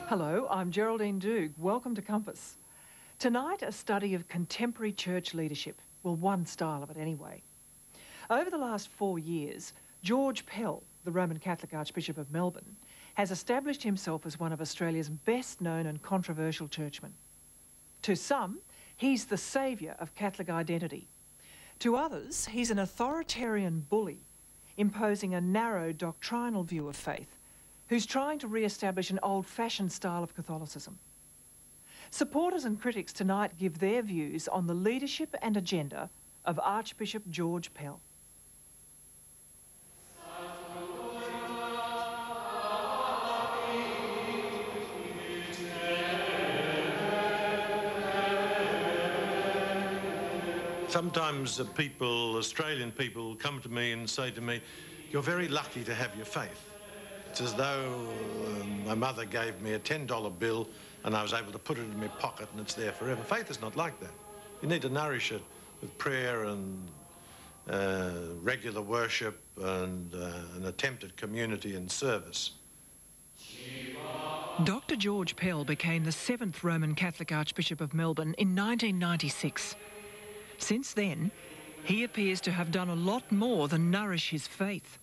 Hello, I'm Geraldine Doog. Welcome to Compass. Tonight, a study of contemporary church leadership. Well, one style of it anyway. Over the last 4 years, George Pell, the Roman Catholic Archbishop of Melbourne, has established himself as one of Australia's best-known and controversial churchmen. To some, he's the saviour of Catholic identity. To others, he's an authoritarian bully, imposing a narrow doctrinal view of faith, who's trying to re-establish an old-fashioned style of Catholicism. Supporters and critics tonight give their views on the leadership and agenda of Archbishop George Pell. Sometimes Australian people come to me and say to me, "You're very lucky to have your faith." It's as though my mother gave me a $10 bill and I was able to put it in my pocket and it's there forever. Faith is not like that. You need to nourish it with prayer and regular worship and an attempt at community and service. Dr. George Pell became the 7th Roman Catholic Archbishop of Melbourne in 1996. Since then, he appears to have done a lot more than nourish his faith.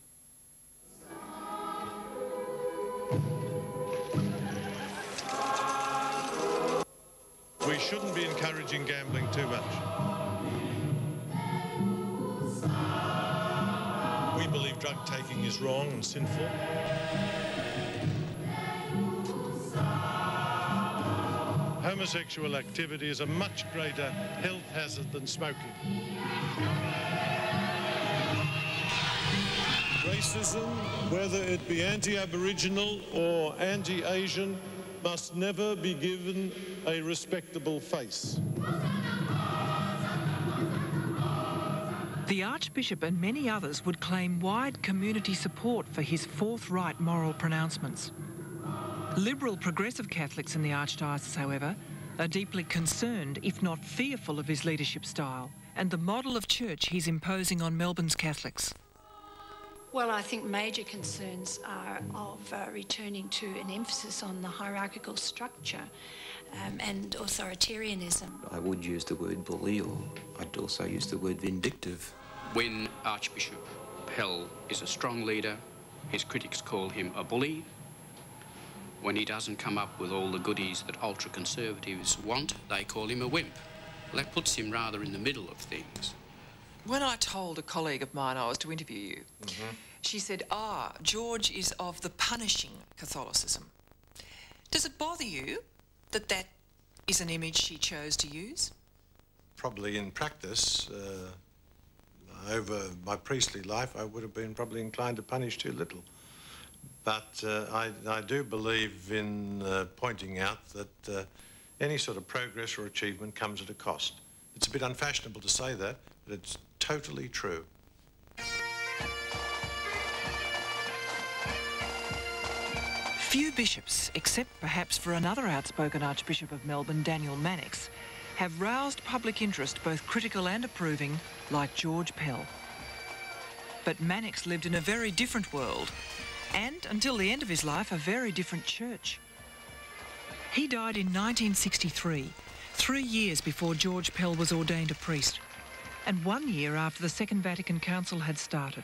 We shouldn't be encouraging gambling too much. We believe drug taking is wrong and sinful. Homosexual activity is a much greater health hazard than smoking. Racism, whether it be anti-Aboriginal or anti-Asian, must never be given a respectable face. The Archbishop and many others would claim wide community support for his forthright moral pronouncements. Liberal progressive Catholics in the Archdiocese, however, are deeply concerned, if not fearful, of his leadership style and the model of church he's imposing on Melbourne's Catholics. Well, I think major concerns are of returning to an emphasis on the hierarchical structure and authoritarianism. I would use the word bully, or I'd also use the word vindictive. When Archbishop Pell is a strong leader, his critics call him a bully. When he doesn't come up with all the goodies that ultra-conservatives want, they call him a wimp. Well, that puts him rather in the middle of things. When I told a colleague of mine I was to interview you, she said, George is of the punishing Catholicism. Does it bother you that that is an image she chose to use? Probably in practice, over my priestly life, I would have been probably inclined to punish too little. But I do believe in pointing out that any sort of progress or achievement comes at a cost. It's a bit unfashionable to say that, but it's totally true. Few bishops, except perhaps for another outspoken Archbishop of Melbourne, Daniel Mannix, have roused public interest, both critical and approving, like George Pell. But Mannix lived in a very different world, and, until the end of his life, a very different church. He died in 1963, 3 years before George Pell was ordained a priest, and 1 year after the Second Vatican Council had started.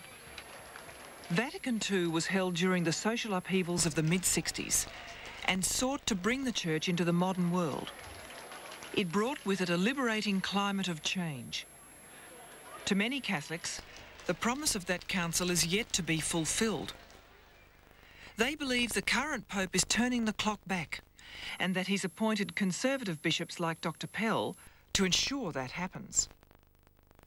Vatican II was held during the social upheavals of the mid-60s and sought to bring the church into the modern world. It brought with it a liberating climate of change. To many Catholics, the promise of that council is yet to be fulfilled. They believe the current Pope is turning the clock back and that he's appointed conservative bishops like Dr. Pell to ensure that happens.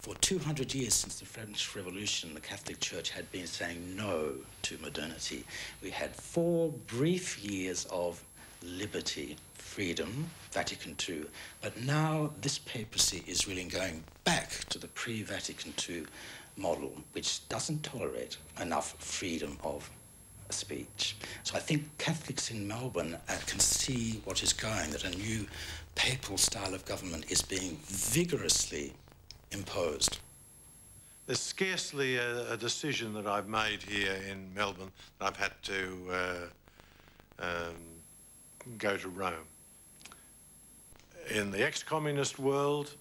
For 200 years since the French Revolution, the Catholic Church had been saying no to modernity. We had 4 brief years of liberty, freedom, Vatican II, but now this papacy is really going back to the pre-Vatican II model, which doesn't tolerate enough freedom of speech. So I think Catholics in Melbourne can see what is going, that a new papal style of government is being vigorously imposed. There's scarcely a decision that I've made here in Melbourne that I've had to go to Rome. In the ex-communist world,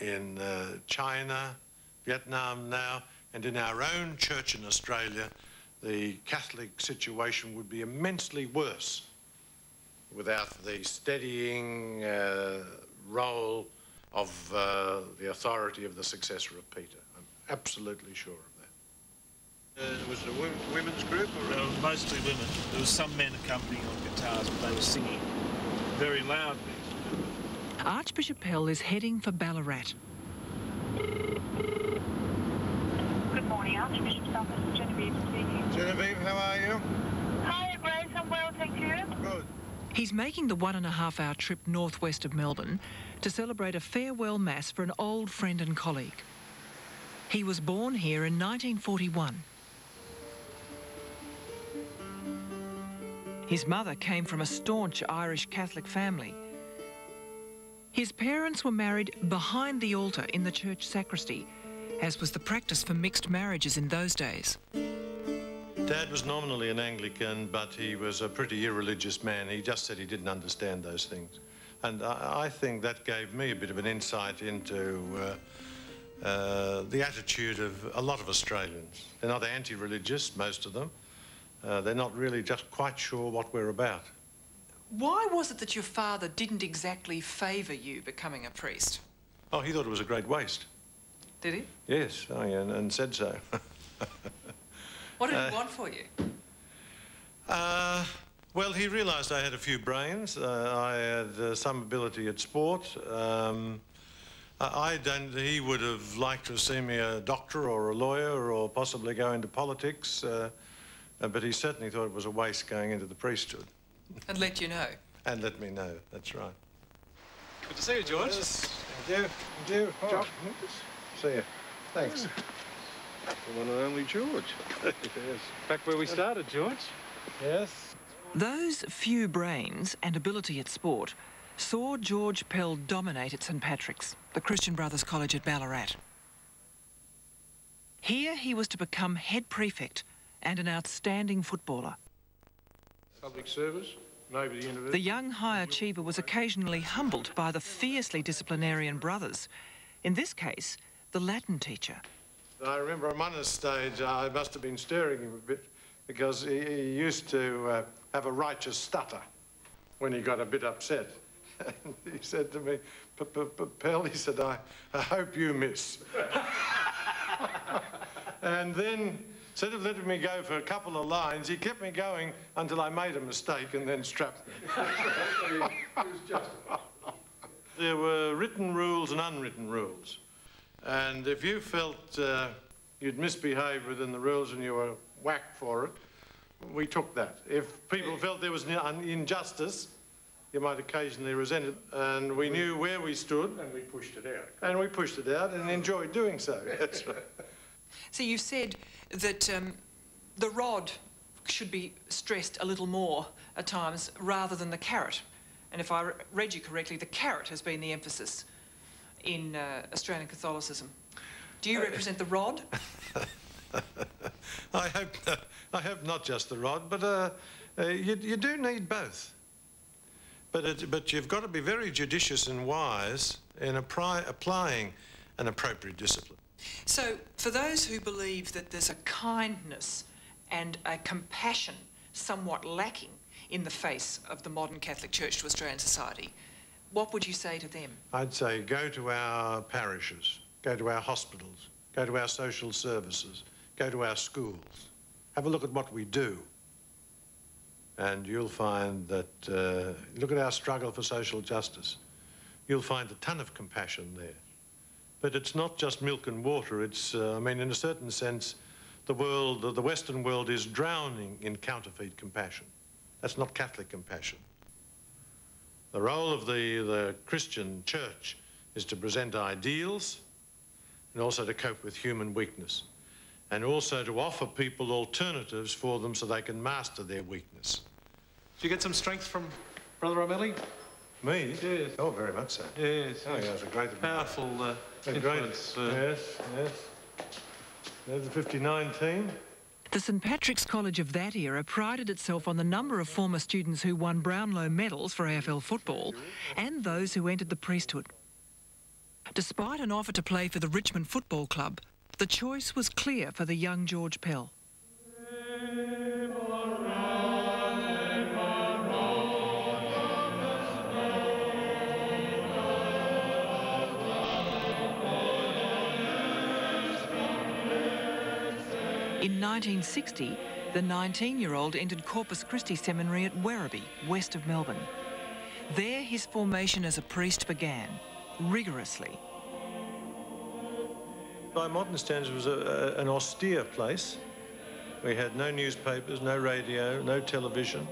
in China, Vietnam now, and in our own church in Australia, the Catholic situation would be immensely worse without the steadying role of the authority of the successor of Peter. I'm absolutely sure of that. Was it a women's group? Or mostly women. There was some men accompanying on guitars, but they were singing very loudly. Archbishop Pell is heading for Ballarat. Good morning, Archbishop's office. Genevieve speaking. Genevieve, how are you? Hi, Grace. I'm well, thank you. Good. He's making the 1.5-hour trip northwest of Melbourne to celebrate a farewell mass for an old friend and colleague. He was born here in 1941. His mother came from a staunch Irish Catholic family. His parents were married behind the altar in the church sacristy, as was the practice for mixed marriages in those days. Dad was nominally an Anglican, but he was a pretty irreligious man. He just said he didn't understand those things. And I think that gave me a bit of an insight into the attitude of a lot of Australians. They're not anti-religious, most of them. They're not really just quite sure what we're about. Why was it that your father didn't exactly favour you becoming a priest? Oh, he thought it was a great waste. Did he? Yes, oh, yeah, and said so. What did he want for you? Well, he realised I had a few brains. I had some ability at sport. He would have liked to have seen me a doctor or a lawyer or possibly go into politics, but he certainly thought it was a waste going into the priesthood. And let you know. And let me know, that's right. Good to see you, George. Yes, thank you. Thank you. Oh, see you. Thanks. The one and only George. Yes. Back where we started, George. Yes. Those few brains and ability at sport saw George Pell dominate at St Patrick's, the Christian Brothers College at Ballarat. Here he was to become head prefect and an outstanding footballer. Public service, maybe the university. The young high achiever was occasionally humbled by the fiercely disciplinarian brothers. In this case, the Latin teacher. I remember on one stage I must have been staring him a bit because he used to have a righteous stutter when he got a bit upset. And he said to me, Pell, he said, I hope you miss. And then, instead of letting me go for a couple of lines, he kept me going until I made a mistake and then strapped me. There were written rules and unwritten rules. And if you felt you'd misbehaved within the rules and you were whacked for it, we took that. If people felt there was an injustice, you might occasionally resent it. And we knew where we stood. And we pushed it out. And we pushed it out and enjoyed doing so. That's right. So you said that the rod should be stressed a little more at times rather than the carrot. And if I read you correctly, the carrot has been the emphasis in Australian Catholicism. Do you represent the rod? I hope not just the rod, but you do need both. But you've got to be very judicious and wise in applying an appropriate discipline. So, for those who believe that there's a kindness and a compassion somewhat lacking in the face of the modern Catholic Church to Australian society, what would you say to them? I'd say go to our parishes, go to our hospitals, go to our social services, go to our schools. Have a look at what we do. And you'll find that, look at our struggle for social justice. You'll find a ton of compassion there. But it's not just milk and water. It's, I mean, in a certain sense, the Western world is drowning in counterfeit compassion. That's not Catholic compassion. The role of the Christian church is to present ideals and also to cope with human weakness and also to offer people alternatives for them so they can master their weakness. Did you get some strength from Brother O'Malley? Me? Yes. Oh, very much so. Yes. Oh, yeah, it was a great... Powerful influence. Yes, yes. There's the 59 team. The St Patrick's College of that era prided itself on the number of former students who won Brownlow medals for AFL football and those who entered the priesthood. Despite an offer to play for the Richmond Football Club, the choice was clear for the young George Pell. In 1960, the 19-year-old entered Corpus Christi Seminary at Werribee, west of Melbourne. There his formation as a priest began, rigorously. By modern standards, it was an austere place. We had no newspapers, no radio, no television,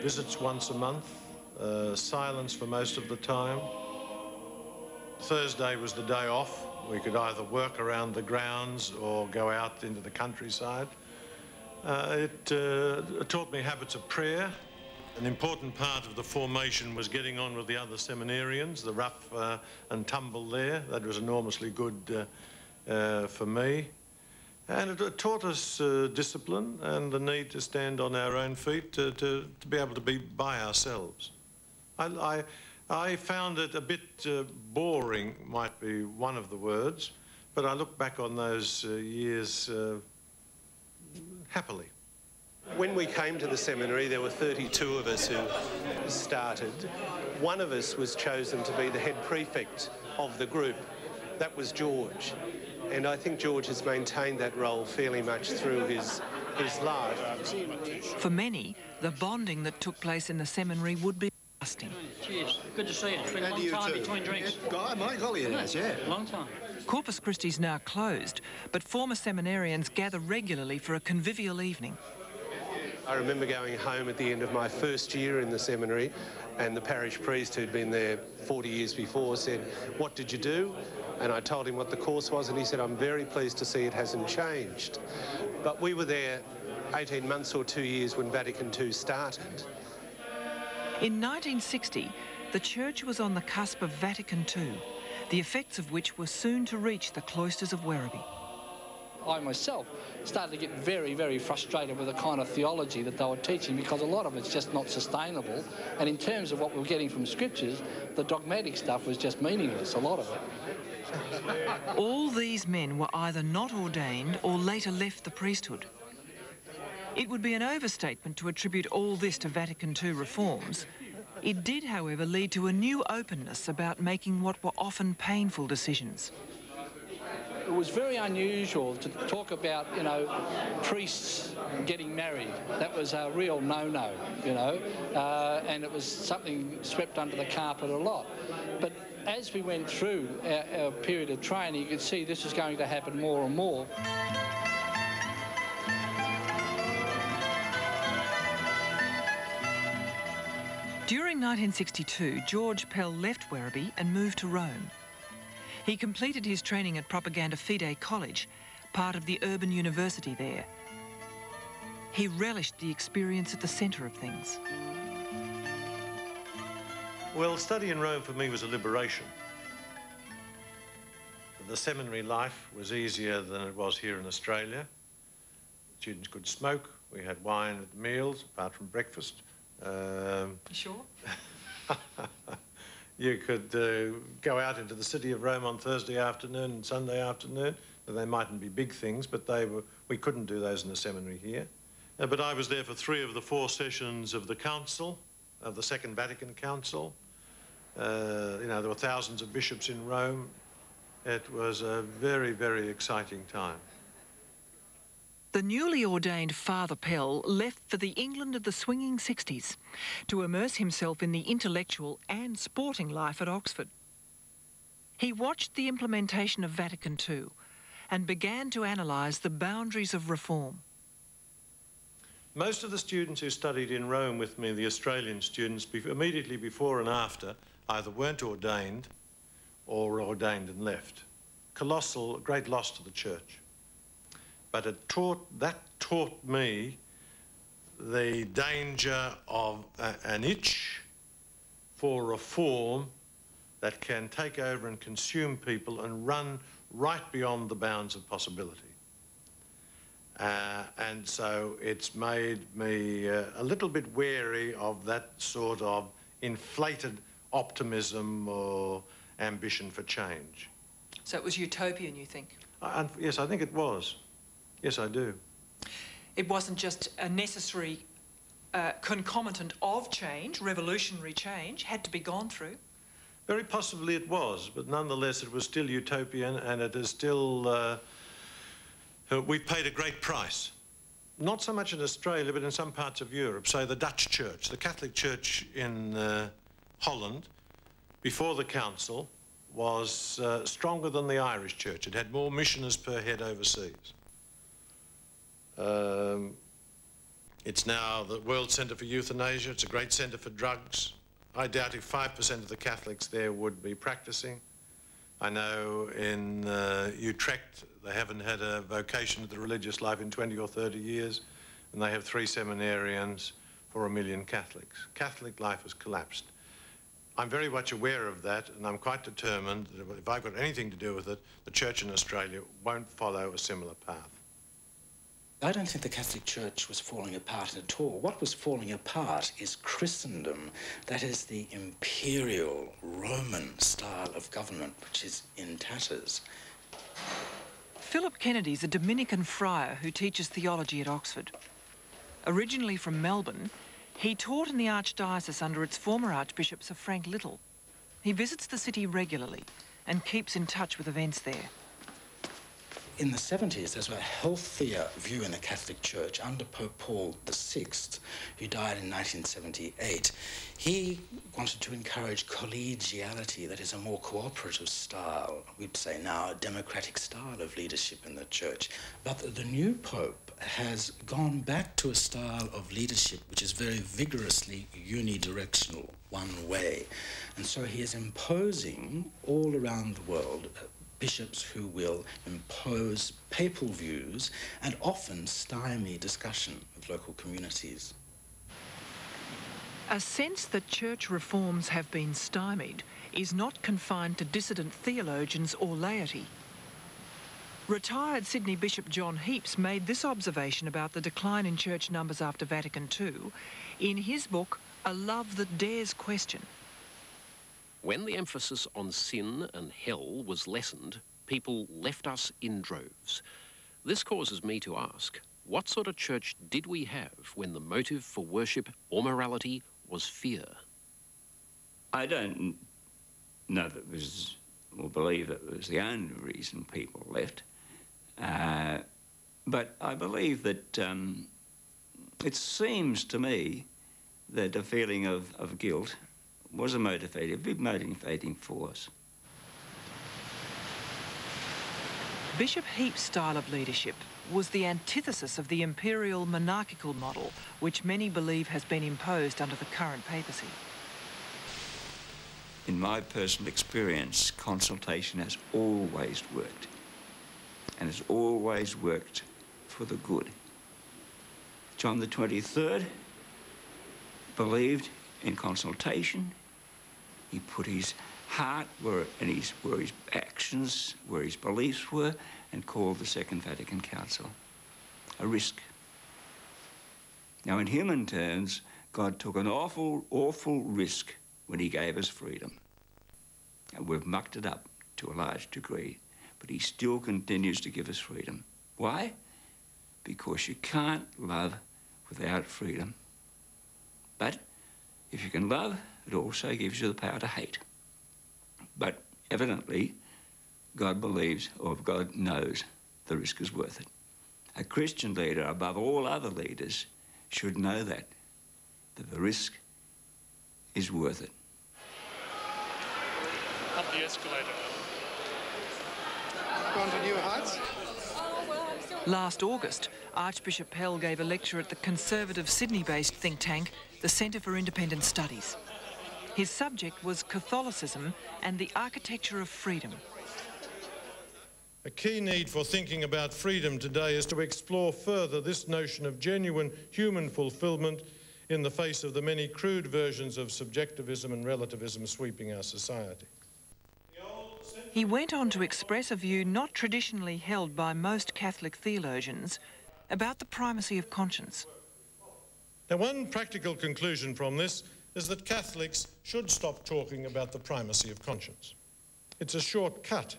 visits once a month, silence for most of the time. Thursday was the day off. We could either work around the grounds or go out into the countryside. It taught me habits of prayer. An important part of the formation was getting on with the other seminarians, the rough and tumble there. That was enormously good for me. And it taught us discipline and the need to stand on our own feet to be able to be by ourselves. I found it a bit boring, might be one of the words, but I look back on those years happily. When we came to the seminary, there were 32 of us who started. One of us was chosen to be the head prefect of the group. That was George. And I think George has maintained that role fairly much through his life. For many, the bonding that took place in the seminary would be lasting. Cheers. Good to see you. It's been a long time between drinks. My golly, it is, yeah. Long time. Corpus Christi's now closed, but former seminarians gather regularly for a convivial evening. I remember going home at the end of my first year in the seminary, and the parish priest who'd been there 40 years before said, "What did you do?" And I told him what the course was, and he said, "I'm very pleased to see it hasn't changed." But we were there 18 months or 2 years when Vatican II started. In 1960, the Church was on the cusp of Vatican II, the effects of which were soon to reach the cloisters of Werribee. I myself started to get very, very frustrated with the kind of theology that they were teaching, because a lot of it's just not sustainable. And in terms of what we were getting from scriptures, the dogmatic stuff was just meaningless, a lot of it. All these men were either not ordained or later left the priesthood. It would be an overstatement to attribute all this to Vatican II reforms. It did, however, lead to a new openness about making what were often painful decisions. It was very unusual to talk about, you know, priests getting married. That was a real no-no, you know, and it was something swept under the carpet a lot. But as we went through our period of training, you could see this was going to happen more and more. During 1962, George Pell left Werribee and moved to Rome. He completed his training at Propaganda Fide College, part of the urban university there. He relished the experience at the centre of things. Well, study in Rome for me was a liberation. The seminary life was easier than it was here in Australia. Students could smoke. We had wine at meals, apart from breakfast. Sure? You could go out into the city of Rome on Thursday afternoon and Sunday afternoon. They mightn't be big things, but we couldn't do those in the seminary here. But I was there for 3 of the 4 sessions of the council, of the Second Vatican Council. You know, there were thousands of bishops in Rome. It was a very, very exciting time. The newly ordained Father Pell left for the England of the swinging 60s to immerse himself in the intellectual and sporting life at Oxford. He watched the implementation of Vatican II and began to analyse the boundaries of reform. Most of the students who studied in Rome with me, the Australian students, immediately before and after, either weren't ordained or were ordained and left. Colossal, great loss to the Church. But that taught me the danger of an itch for reform that can take over and consume people and run right beyond the bounds of possibility. And so it's made me a little bit wary of that sort of inflated optimism or ambition for change. So it was utopian, you think? Yes, I think it was. Yes, I do. It wasn't just a necessary concomitant of change, revolutionary change, had to be gone through? Very possibly it was, but nonetheless it was still utopian, and it is still... we've paid a great price. Not so much in Australia, but in some parts of Europe. Say the Dutch Church, the Catholic Church in Holland, before the Council, was stronger than the Irish Church. It had more missioners per head overseas. It's now the World Centre for Euthanasia. It's a great centre for drugs. I doubt if 5% of the Catholics there would be practising. I know in Utrecht they haven't had a vocation to the religious life in 20 or 30 years, and they have 3 seminarians for 1 million Catholics. Catholic life has collapsed. I'm very much aware of that, and I'm quite determined that if I've got anything to do with it, the Church in Australia won't follow a similar path. I don't think the Catholic Church was falling apart at all. What was falling apart is Christendom. That is the imperial Roman style of government, which is in tatters. Philip Kennedy's a Dominican friar who teaches theology at Oxford. Originally from Melbourne, he taught in the Archdiocese under its former Archbishop, Sir Frank Little. He visits the city regularly and keeps in touch with events there. In the 70s, there was a healthier view in the Catholic Church under Pope Paul VI, who died in 1978. He wanted to encourage collegiality, that is a more cooperative style, we'd say now a democratic style of leadership in the Church. But the new Pope has gone back to a style of leadership which is very vigorously unidirectional, one way. And so he is imposing all around the world bishops who will impose papal views and often stymie discussion with local communities. A sense that church reforms have been stymied is not confined to dissident theologians or laity. Retired Sydney Bishop John Heaps made this observation about the decline in church numbers after Vatican II in his book, A Love That Dares Question. When the emphasis on sin and hell was lessened, people left us in droves. This causes me to ask, what sort of church did we have when the motive for worship or morality was fear? I don't know that it was, or believe that it was the only reason people left, but I believe that it seems to me that a feeling of guilt was a big motivating force. Bishop Heaps' style of leadership was the antithesis of the imperial monarchical model, which many believe has been imposed under the current papacy. In my personal experience, consultation has always worked, and has always worked for the good. John the 23rd believed in consultation. He put his heart where his actions, where his beliefs were, and called the Second Vatican Council a risk. Now, in human terms, God took an awful, awful risk when he gave us freedom. And we've mucked it up to a large degree, but he still continues to give us freedom. Why? Because you can't love without freedom. But if you can love, it also gives you the power to hate. But evidently, God believes, or God knows, the risk is worth it. A Christian leader, above all other leaders, should know that the risk is worth it. Up the escalator. Going to New Heights? Last August, Archbishop Pell gave a lecture at the conservative Sydney-based think tank, the Centre for Independent Studies. His subject was Catholicism and the architecture of freedom. A key need for thinking about freedom today is to explore further this notion of genuine human fulfilment in the face of the many crude versions of subjectivism and relativism sweeping our society. He went on to express a view not traditionally held by most Catholic theologians, about the primacy of conscience. Now, one practical conclusion from this is that Catholics should stop talking about the primacy of conscience. It's a shortcut,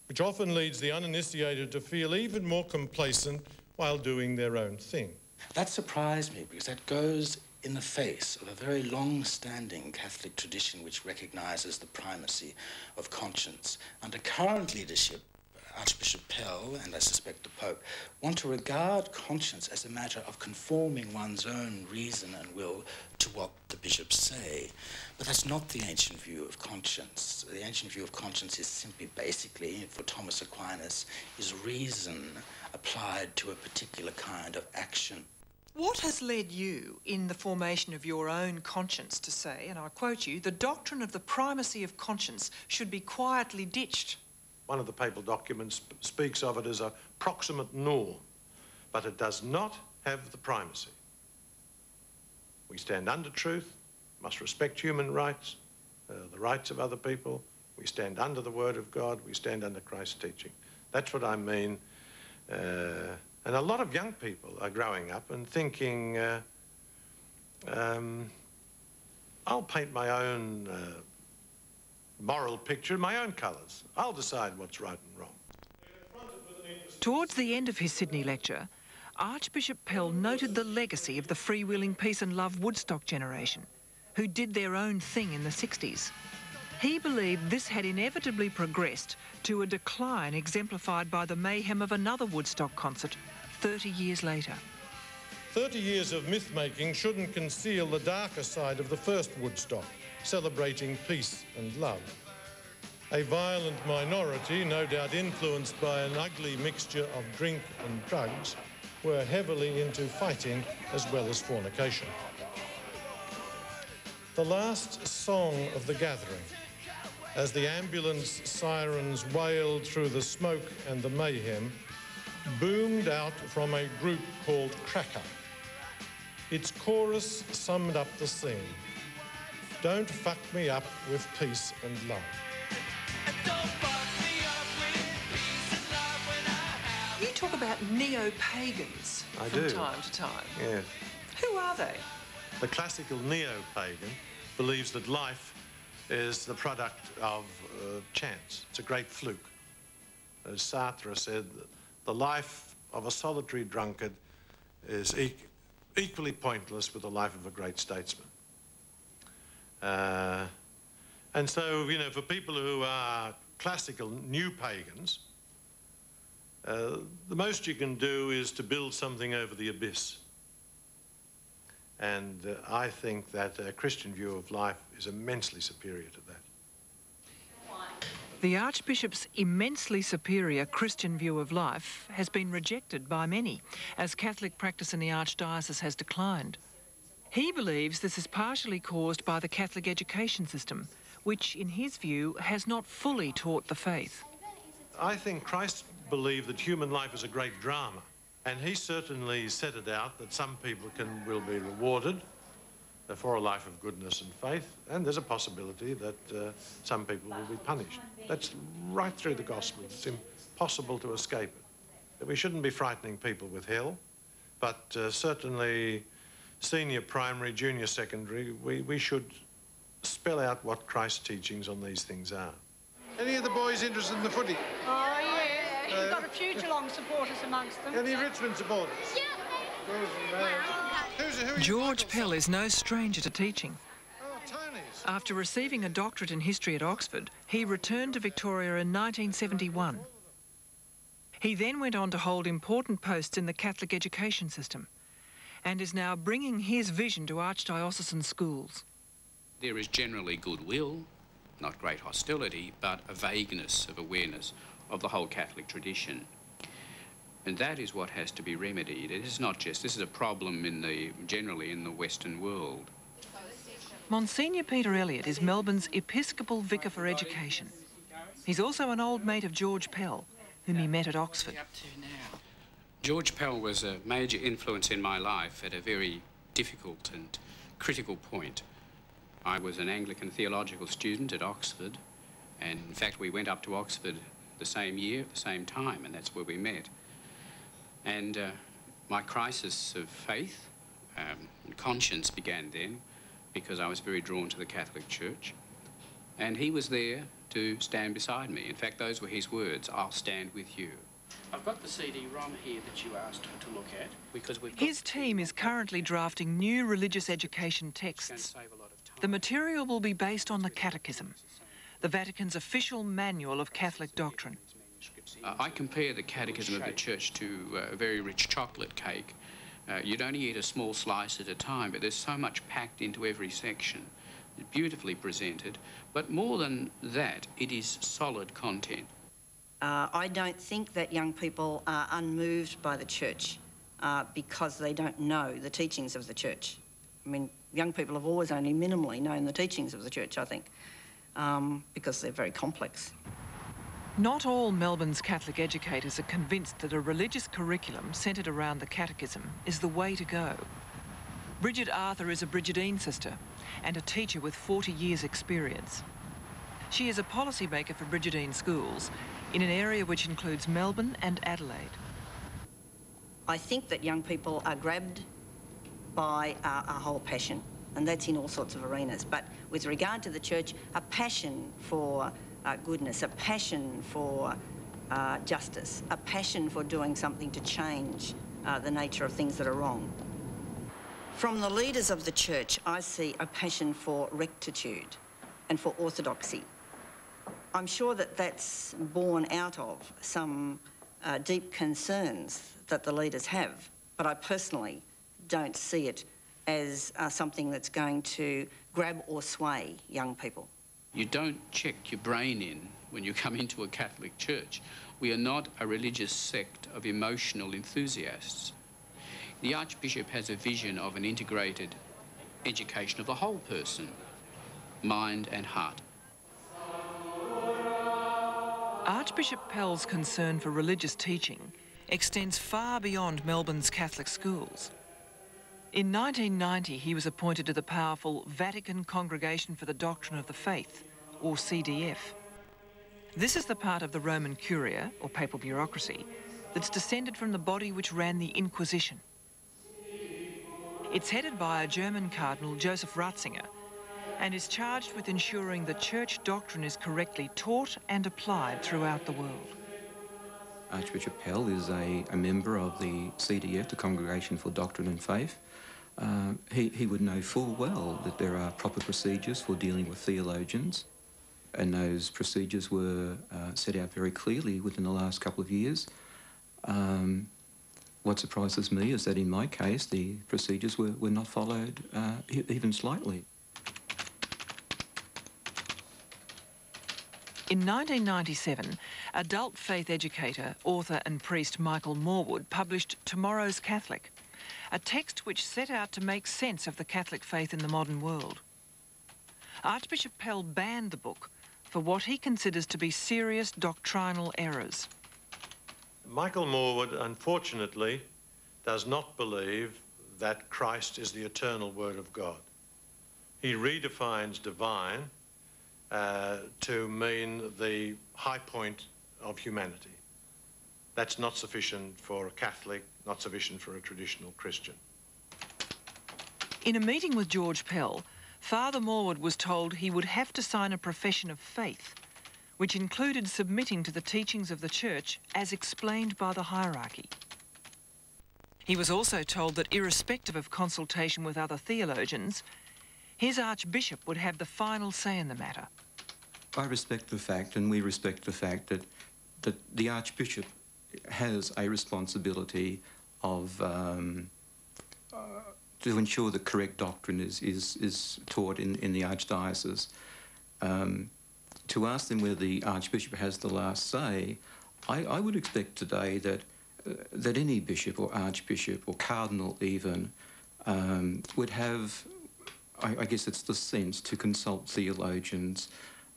which often leads the uninitiated to feel even more complacent while doing their own thing. That surprised me because that goes in the face of a very long-standing Catholic tradition which recognises the primacy of conscience. Under current leadership, Archbishop Pell, and I suspect the Pope, want to regard conscience as a matter of conforming one's own reason and will to what the bishops say. But that's not the ancient view of conscience. The ancient view of conscience is simply, basically, for Thomas Aquinas, is reason applied to a particular kind of action. What has led you in the formation of your own conscience to say, and I quote you, the doctrine of the primacy of conscience should be quietly ditched? One of the papal documents speaks of it as a proximate norm, but it does not have the primacy. We stand under truth, must respect human rights, the rights of other people. We stand under the Word of God. We stand under Christ's teaching. That's what I mean. And a lot of young people are growing up and thinking, I'll paint my own moral picture in my own colours. I'll decide what's right and wrong. Towards the end of his Sydney lecture, Archbishop Pell noted the legacy of the freewheeling peace and love Woodstock generation, who did their own thing in the 60s. He believed this had inevitably progressed to a decline exemplified by the mayhem of another Woodstock concert 30 years later. 30 years of myth-making shouldn't conceal the darker side of the first Woodstock, celebrating peace and love. A violent minority, no doubt influenced by an ugly mixture of drink and drugs, were heavily into fighting as well as fornication. The last song of the gathering, as the ambulance sirens wailed through the smoke and the mayhem, boomed out from a group called Cracker. Its chorus summed up the scene. Don't fuck me up with peace and love. You talk about neo-pagans from time to time. Yes. Who are they? The classical neo-pagan believes that life is the product of chance. It's a great fluke. As Sartre said, the life of a solitary drunkard is equally pointless with the life of a great statesman. And so, you know, for people who are classical new pagans, the most you can do is to build something over the abyss. And I think that a Christian view of life is immensely superior to that. The Archbishop's immensely superior Christian view of life has been rejected by many, as Catholic practice in the Archdiocese has declined. He believes this is partially caused by the Catholic education system, which, in his view, has not fully taught the faith. I think Christ believed that human life is a great drama, and he certainly set it out that some people will be rewarded for a life of goodness and faith, and there's a possibility that some people will be punished. That's right through the gospel. It's impossible to escape it. But we shouldn't be frightening people with hell, but certainly senior primary, junior secondary, we should spell out what Christ's teachings on these things are. Any of the boys interested in the footy? Oh, yeah. You've got a few Geelong supporters amongst them. Any Richmond supporters? Yeah. George Pell is no stranger to teaching. After receiving a doctorate in history at Oxford, he returned to Victoria in 1971. He then went on to hold important posts in the Catholic education system and is now bringing his vision to archdiocesan schools. There is generally goodwill, not great hostility, but a vagueness of awareness of the whole Catholic tradition. And that is what has to be remedied. It is not just, this is a problem generally in the Western world. Monsignor-Peter Elliott is Melbourne's Episcopal Vicar for Education. He's also an old mate of George Pell, whom he met at Oxford. George Pell was a major influence in my life at a very difficult and critical point. I was an Anglican theological student at Oxford, and in fact we went up to Oxford the same year, at the same time, and that's where we met. And My crisis of faith and conscience began then, because I was very drawn to the Catholic Church. And he was there to stand beside me. In fact, those were his words, "I'll stand with you." I've got the CD-ROM here that you asked to look at, because His team is currently drafting new religious education texts. The material will be based on the Catechism, the Vatican's official manual of Catholic doctrine. I compare the Catechism of the Church to a very rich chocolate cake. You'd only eat a small slice at a time, but there's so much packed into every section. It's beautifully presented, but more than that, it is solid content. I don't think that young people are unmoved by the Church because they don't know the teachings of the Church. I mean, young people have always only minimally known the teachings of the Church, I think, because they're very complex. Not all Melbourne's Catholic educators are convinced that a religious curriculum centred around the Catechism is the way to go. Brigid Arthur is a Brigidine sister and a teacher with 40 years' experience. She is a policymaker for Brigidine schools in an area which includes Melbourne and Adelaide. I think that young people are grabbed by a whole passion, and that's in all sorts of arenas. But with regard to the Church, a passion for goodness, a passion for justice, a passion for doing something to change the nature of things that are wrong. From the leaders of the Church, I see a passion for rectitude and for orthodoxy. I'm sure that that's born out of some deep concerns that the leaders have, but I personally don't see it as something that's going to grab or sway young people. You don't check your brain in when you come into a Catholic church. We are not a religious sect of emotional enthusiasts. The Archbishop has a vision of an integrated education of the whole person, mind and heart. Archbishop Pell's concern for religious teaching extends far beyond Melbourne's Catholic schools. In 1990, he was appointed to the powerful Vatican Congregation for the Doctrine of the Faith, or CDF. This is the part of the Roman Curia, or papal bureaucracy, that's descended from the body which ran the Inquisition. It's headed by a German Cardinal, Joseph Ratzinger, and is charged with ensuring that church doctrine is correctly taught and applied throughout the world. Archbishop Pell is a member of the CDF, the Congregation for Doctrine and Faith. He would know full well that there are proper procedures for dealing with theologians, and those procedures were set out very clearly within the last couple of years. What surprises me is that in my case, the procedures were not followed even slightly. In 1997, adult faith educator, author and priest Michael Morwood published Tomorrow's Catholic, a text which set out to make sense of the Catholic faith in the modern world. Archbishop Pell banned the book for what he considers to be serious doctrinal errors. Michael Morwood, unfortunately, does not believe that Christ is the eternal Word of God. He redefines divine to mean the high point of humanity. That's not sufficient for a Catholic, not sufficient for a traditional Christian. In a meeting with George Pell, Father Morwood was told he would have to sign a profession of faith, which included submitting to the teachings of the Church as explained by the hierarchy. He was also told that irrespective of consultation with other theologians, his Archbishop would have the final say in the matter. I respect the fact, and we respect the fact, that the Archbishop has a responsibility of to ensure that correct doctrine is taught in the Archdiocese. To ask them whether the Archbishop has the last say, I would expect today that any bishop or archbishop or cardinal even would have, I guess it's the sense, to consult theologians.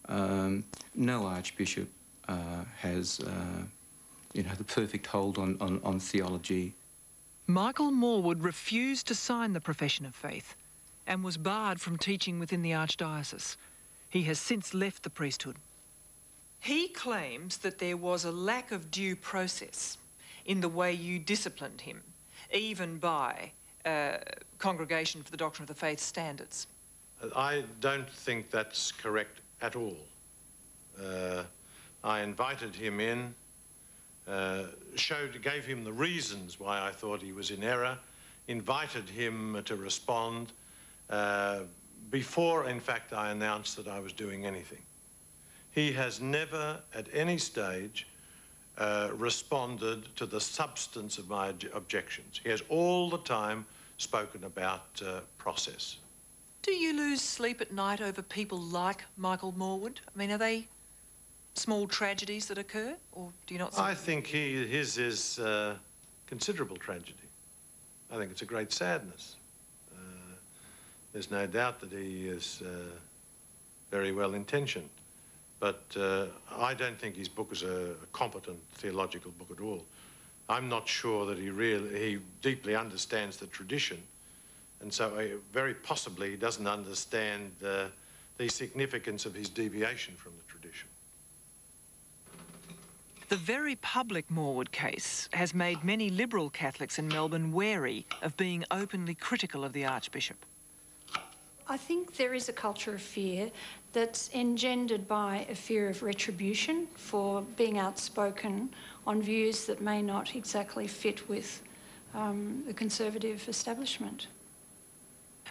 No archbishop has, the perfect hold on theology. Michael Morwood refused to sign the profession of faith and was barred from teaching within the Archdiocese. He has since left the priesthood. He claims that there was a lack of due process in the way you disciplined him, even by Congregation for the Doctrine of the Faith standards? I don't think that's correct at all. I invited him in, gave him the reasons why I thought he was in error, invited him to respond before, in fact, I announced that I was doing anything. He has never at any stage responded to the substance of my objections. He has all the time spoken about process. Do you lose sleep at night over people like Michael Morwood? I mean, are they small tragedies that occur, or do you not see? I think his is considerable tragedy. I think it's a great sadness. There's no doubt that he is very well intentioned, but I don't think his book is a competent theological book at all. I'm not sure that he deeply understands the tradition, and so very possibly he doesn't understand the significance of his deviation from the tradition. The very public Morwood case has made many liberal Catholics in Melbourne wary of being openly critical of the Archbishop. I think there is a culture of fear that's engendered by a fear of retribution for being outspoken on views that may not exactly fit with the conservative establishment.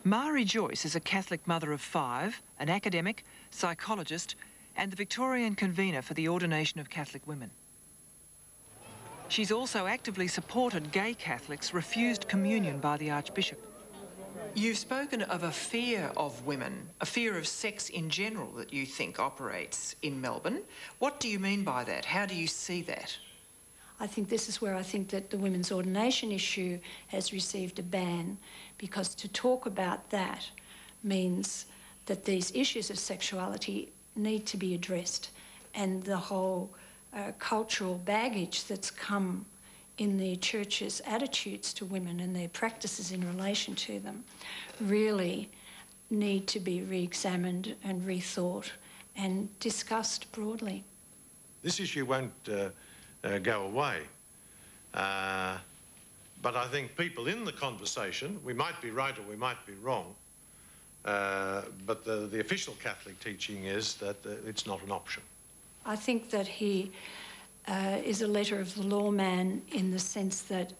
Mari Joyce is a Catholic mother of 5, an academic, psychologist, and the Victorian convener for the Ordination of Catholic Women. She's also actively supported gay Catholics refused communion by the Archbishop. You've spoken of a fear of women, a fear of sex in general that you think operates in Melbourne. What do you mean by that? How do you see that? I think this is where I think that the women's ordination issue has received a ban, because to talk about that means that these issues of sexuality need to be addressed, and the whole cultural baggage that's come in the Church's attitudes to women and their practices in relation to them really need to be re-examined and rethought and discussed broadly. This issue won't go away, but I think people in the conversation, we might be right or we might be wrong, but the official Catholic teaching is that it's not an option. I think that he is a letter of the law man in the sense that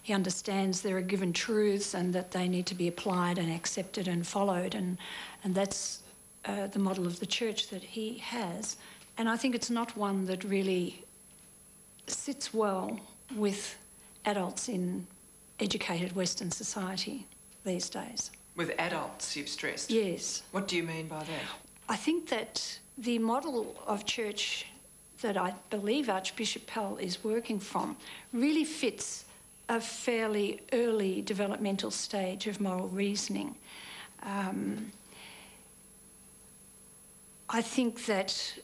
he understands there are given truths and that they need to be applied and accepted and followed, and that's the model of the Church that he has. And I think it's not one that really sits well with adults in educated Western society these days. With adults, you've stressed? Yes. What do you mean by that? I think that the model of church that I believe Archbishop Pell is working from really fits a fairly early developmental stage of moral reasoning. I think that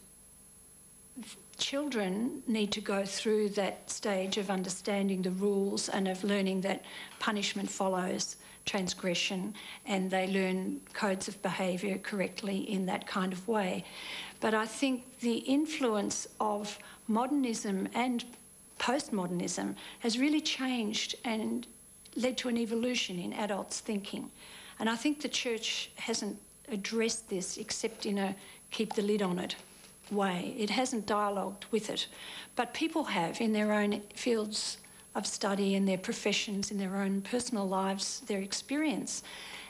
children need to go through that stage of understanding the rules and of learning that punishment follows transgression, and they learn codes of behaviour correctly in that kind of way. But I think the influence of modernism and postmodernism has really changed and led to an evolution in adults' thinking. And I think the Church hasn't addressed this except in a keep the lid on it way. It hasn't dialogued with it. But people have in their own fields of study, in their professions, in their own personal lives, their experience.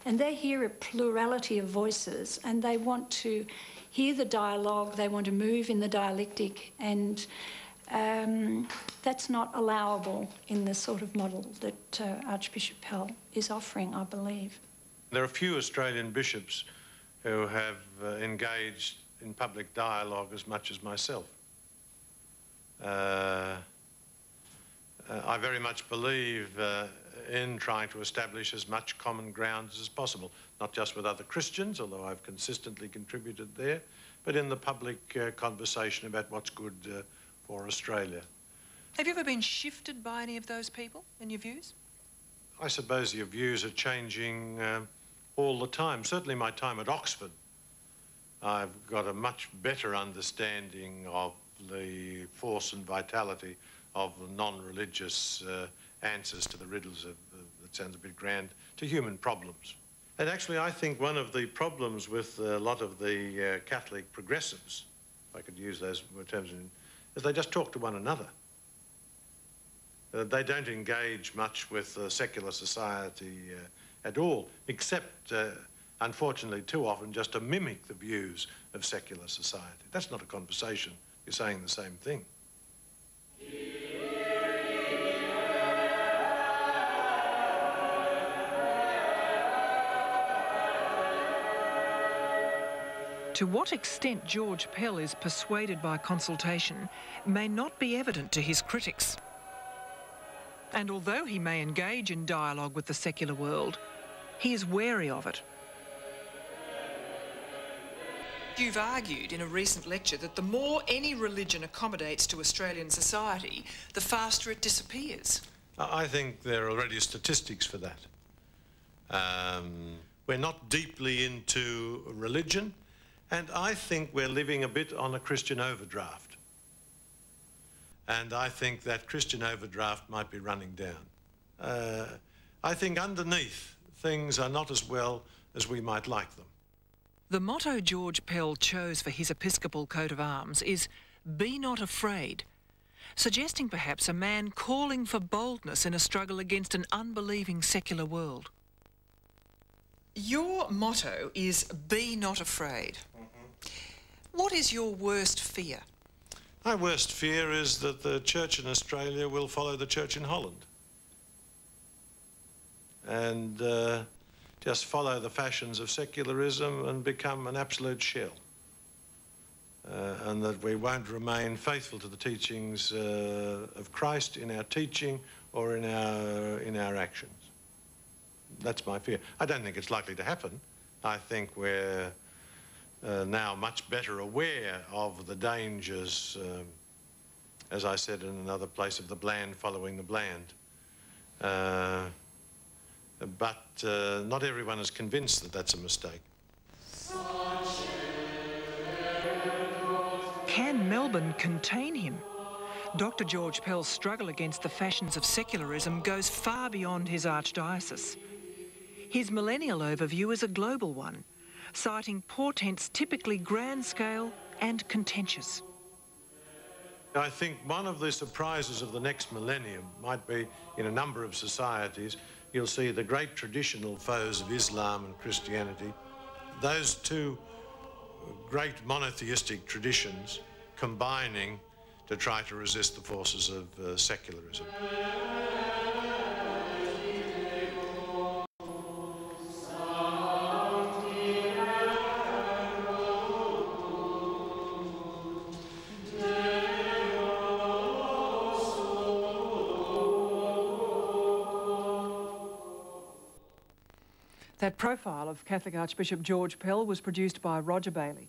And they hear a plurality of voices and they want to hear the dialogue, they want to move in the dialectic, and that's not allowable in the sort of model that Archbishop Pell is offering, I believe. There are few Australian bishops who have engaged in public dialogue as much as myself. I very much believe in trying to establish as much common ground as possible, not just with other Christians, although I've consistently contributed there, but in the public conversation about what's good for Australia. Have you ever been shifted by any of those people in your views? I suppose your views are changing all the time. Certainly my time at Oxford, I've got a much better understanding of the force and vitality of the non-religious answers to the riddles of, that sounds a bit grand, to human problems. And actually, I think one of the problems with a lot of the Catholic progressives, if I could use those terms, is they just talk to one another. They don't engage much with secular society at all, except, unfortunately, too often just to mimic the views of secular society. That's not a conversation. You're saying the same thing. To what extent George Pell is persuaded by consultation may not be evident to his critics. And although he may engage in dialogue with the secular world, he is wary of it. You've argued in a recent lecture that the more any religion accommodates to Australian society, the faster it disappears. I think there are already statistics for that. We're not deeply into religion, and I think we're living a bit on a Christian overdraft. And I think that Christian overdraft might be running down. I think underneath, things are not as well as we might like them. The motto George Pell chose for his Episcopal coat of arms is, "Be not afraid," suggesting perhaps a man calling for boldness in a struggle against an unbelieving secular world. Your motto is, "Be not afraid." What is your worst fear? My worst fear is that the church in Australia will follow the church in Holland and just follow the fashions of secularism and become an absolute shell, and that we won't remain faithful to the teachings of Christ in our teaching or in our actions. That's my fear. I don't think it's likely to happen. I think we're now much better aware of the dangers, as I said in another place, of the bland following the bland. But not everyone is convinced that that's a mistake. Can Melbourne contain him? Dr. George Pell's struggle against the fashions of secularism goes far beyond his archdiocese. His millennial overview is a global one, citing portents typically grand-scale and contentious. I think one of the surprises of the next millennium might be, in a number of societies, you'll see the great traditional foes of Islam and Christianity, those two great monotheistic traditions combining to try to resist the forces of secularism. That profile of Catholic Archbishop George Pell was produced by Roger Bailey.